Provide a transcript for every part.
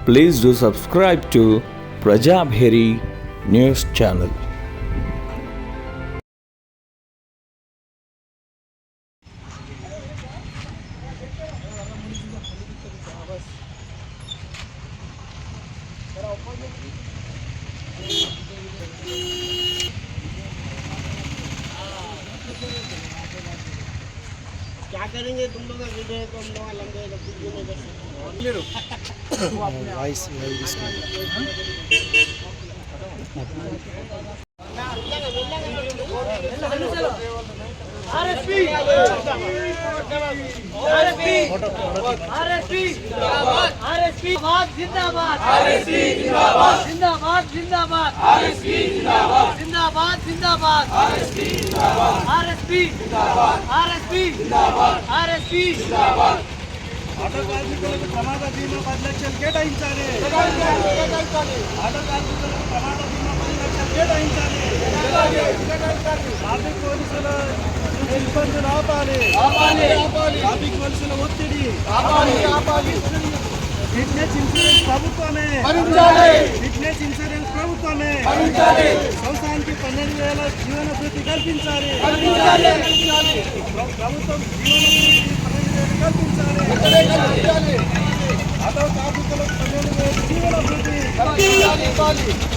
Please do subscribe to Prajabheri News Channel. क्या करेंगे तुम लोग विधेयक को हम लोग लंबे vice RSP RSP RSP RSP जिंदाबाद आरएसपी जिंदाबाद जिंदाबाद जिंदाबाद आरएसपी जिंदाबाद जिंदाबाद जिंदाबाद आरएसपी जिंदाबाद आरएसपी जिंदाबाद आरएसपी जिंदाबाद आरएसपी जिंदाबाद ఆటో కార్మికులకు ప్రమాద బీమా 10 లక్షలు కేటాయించాలి ఆటో కార్మికులకు ప్రమాద బీమా 10 లక్షలు కేటాయించాలి ట్రాఫిక్ పోలీసుల ఇబ్బందులు ఆపాలి ట్రాఫిక్ పోలీసుల ఒత్తిడి ఆపాలి ఫిట్నెస్ ఇన్సూరెన్స్ ప్రభుత్వమే ఫిట్నెస్ ఇన్సూరెన్స్ ప్రభుత్వమే సంవత్సరానికి 12,000 జీవన భృతి కల్పించాలి ప్రభుత్వం కల్పించాలి ఆటో కార్మికులకు 12,000 జీవన భృతి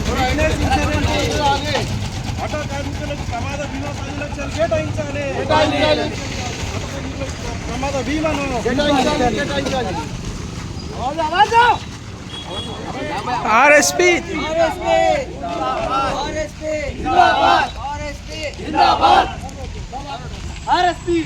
ఫిట్నెస్ ఇన్సూరెన్స్ ఆటో కార్మికులకు ప్రమాద బీమా 10 లక్షలు కేటాయించాలి ప్రమాద బీమాను కేటాయించాలి आरएसपी आरएसपी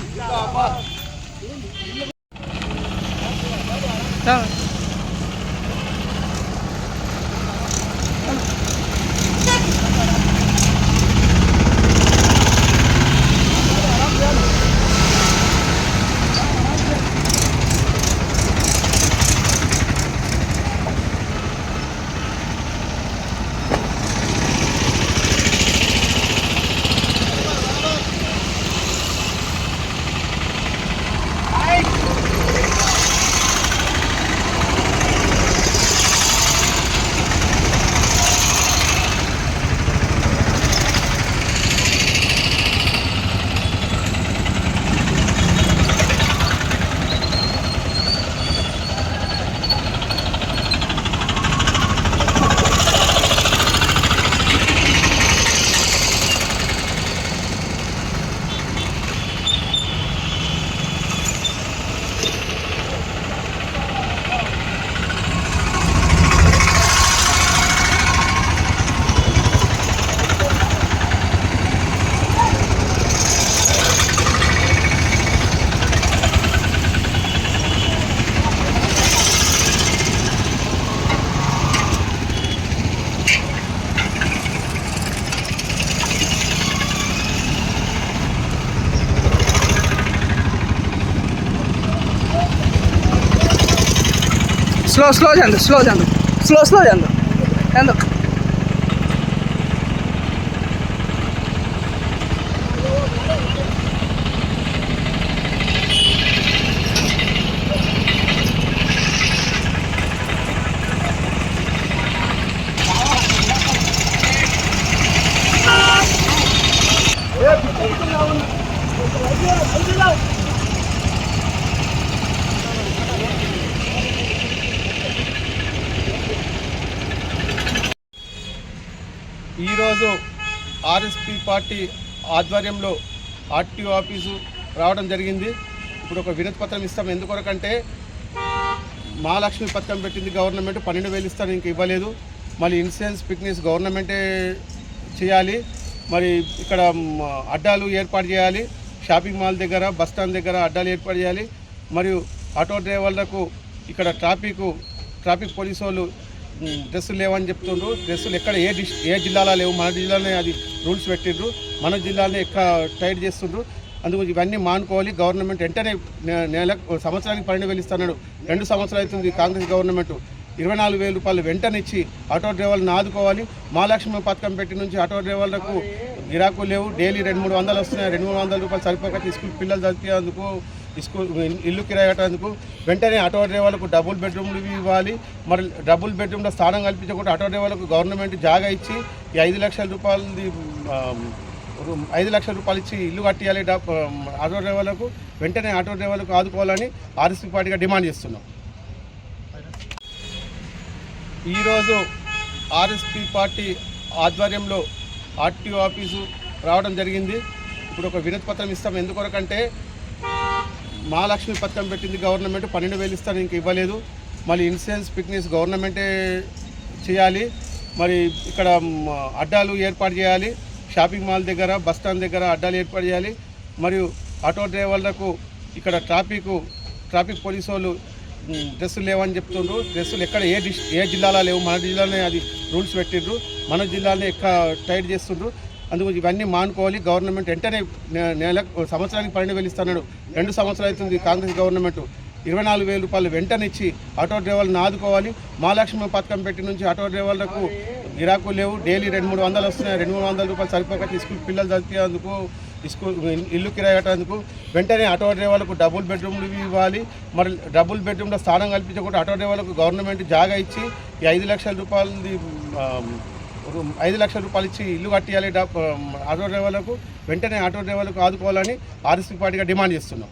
स्लो जान दो ఈరోజు ఆర్ఎస్పీ పార్టీ ఆధ్వర్యంలో ఆర్టీఓ ఆఫీసు రావడం జరిగింది. ఇప్పుడు ఒక వినతి పత్రం ఇస్తాం. ఎందుకొరకంటే మహాలక్ష్మి పథకం పెట్టింది గవర్నమెంట్, 12,000 ఇస్తాను, ఇంక ఇవ్వలేదు. మళ్ళీ ఇన్సూరెన్స్ ఫిట్నెస్ గవర్నమెంటే చేయాలి. మరి ఇక్కడ అడ్డాలు ఏర్పాటు చేయాలి. షాపింగ్ మాల్ దగ్గర, బస్టాండ్ దగ్గర అడ్డాలు ఏర్పాటు చేయాలి. మరియు ఆటో డ్రైవర్లకు ఇక్కడ ట్రాఫిక్ పోలీసు వాళ్ళు డ్రెస్సులు లేవని చెప్తుండ్రు. డ్రెస్సులు ఎక్కడ ఏ జిల్లాలో లేవు. మన జిల్లాలోనే అది రూల్స్ పెట్టిండ్రు. మన జిల్లాలోనే ఎక్కువ టైట్ చేస్తుండ్రు. అందుకు ఇవన్నీ మానుకోవాలి. గవర్నమెంట్ వెంటనే సంవత్సరానికి 12,000 ఇస్తున్నాడు. 2 సంవత్సరాలు అవుతుంది కాంగ్రెస్ గవర్నమెంట్. 24,000 రూపాయలు వెంటనే ఇచ్చి ఆటో డ్రైవర్లను ఆదుకోవాలి. మహాలక్ష్మి పథకం పెట్టి నుంచి ఆటో డ్రైవర్లకు గిరాకులు లేవు. డైలీ 200-300 వస్తున్నాయి. 200-300 రూపాయలు సరిపోక స్కూల్ పిల్లలు చదివేందుకు ఇల్లు కిరాయి కట్టేందుకు వెంటనే ఆటో డ్రైవర్లకు డబుల్ బెడ్రూమ్లు ఇవ్వాలి. మరి డబుల్ బెడ్రూమ్లో స్థానం కల్పించకుండా ఆటో డ్రైవర్లకు గవర్నమెంట్ జాగా ఇచ్చి ఈ 5 లక్షల రూపాయలది 5 లక్షల రూపాయలు ఇచ్చి ఇల్లు కట్టియాలి. ఆటో డ్రైవర్లకు వెంటనే ఆటో డ్రైవర్లకు ఆదుకోవాలని ఆర్ఎస్పీ పార్టీగా డిమాండ్ చేస్తున్నాం. ఈరోజు ఆర్ఎస్పీ పార్టీ ఆధ్వర్యంలో ఆర్టీఓ ఆఫీసు రావడం జరిగింది. ఇప్పుడు ఒక వినతి పత్రం ఇస్తాం. ఎందుకొరకంటే మహాలక్ష్మి పథకం పెట్టింది గవర్నమెంట్, 12,000 ఇస్తాను, ఇంక ఇవ్వలేదు. మళ్ళీ ఇన్సూరెన్స్ ఫిట్నెస్ గవర్నమెంటే చేయాలి. మరి ఇక్కడ అడ్డాలు ఏర్పాటు చేయాలి. షాపింగ్ మాల్ దగ్గర, బస్ స్టాండ్ దగ్గర అడ్డాలు ఏర్పాటు చేయాలి. మరియు ఆటో డ్రైవర్లకు ఇక్కడ ట్రాఫిక్ పోలీసు వాళ్ళు డ్రెస్సులు లేవని చెప్తుండ్రు. డ్రెస్సులు ఎక్కడ ఏ జిల్లాలో లేవు. మన జిల్లాలోనే అది రూల్స్ పెట్టిండ్రు. మన జిల్లాలోనే టైట్ చేస్తుండ్రు. అందుకు ఇవన్నీ మానుకోవాలి. గవర్నమెంట్ వెంటనే సంవత్సరానికి 12,000 ఇస్తున్నాడు. 2 సంవత్సరాలు అవుతుంది కాంగ్రెస్ గవర్నమెంట్. 24,000 రూపాయలు వెంటనే ఇచ్చి ఆటో డ్రైవర్లను ఆదుకోవాలి. మహాలక్ష్మి పథకం పెట్టి నుంచి ఆటో డ్రైవర్లకు గిరాకులు లేవు. డైలీ 200-300 వస్తున్నాయి. 200-300 రూపాయలు సరిపోక స్కూల్ పిల్లలు చదివేందుకు, ఇల్లు కిరాయి కట్టేందుకు వెంటనే ఆటో డ్రైవర్లకు డబుల్ బెడ్రూమ్లు ఇవ్వాలి. మరి డబుల్ బెడ్రూమ్లో స్థానం కల్పించకుండా ఆటో డ్రైవర్లకు గవర్నమెంట్ జాగా ఇచ్చి ఈ 5 లక్షల రూపాయలది 5 లక్షల రూపాయలు ఇచ్చి ఇల్లు కట్టియాలి. ఆటో డ్రైవర్లకు వెంటనే ఆటో డ్రైవర్లకు ఆదుకోవాలని ఆర్ఎస్పీ పార్టీగా డిమాండ్ చేస్తున్నాం.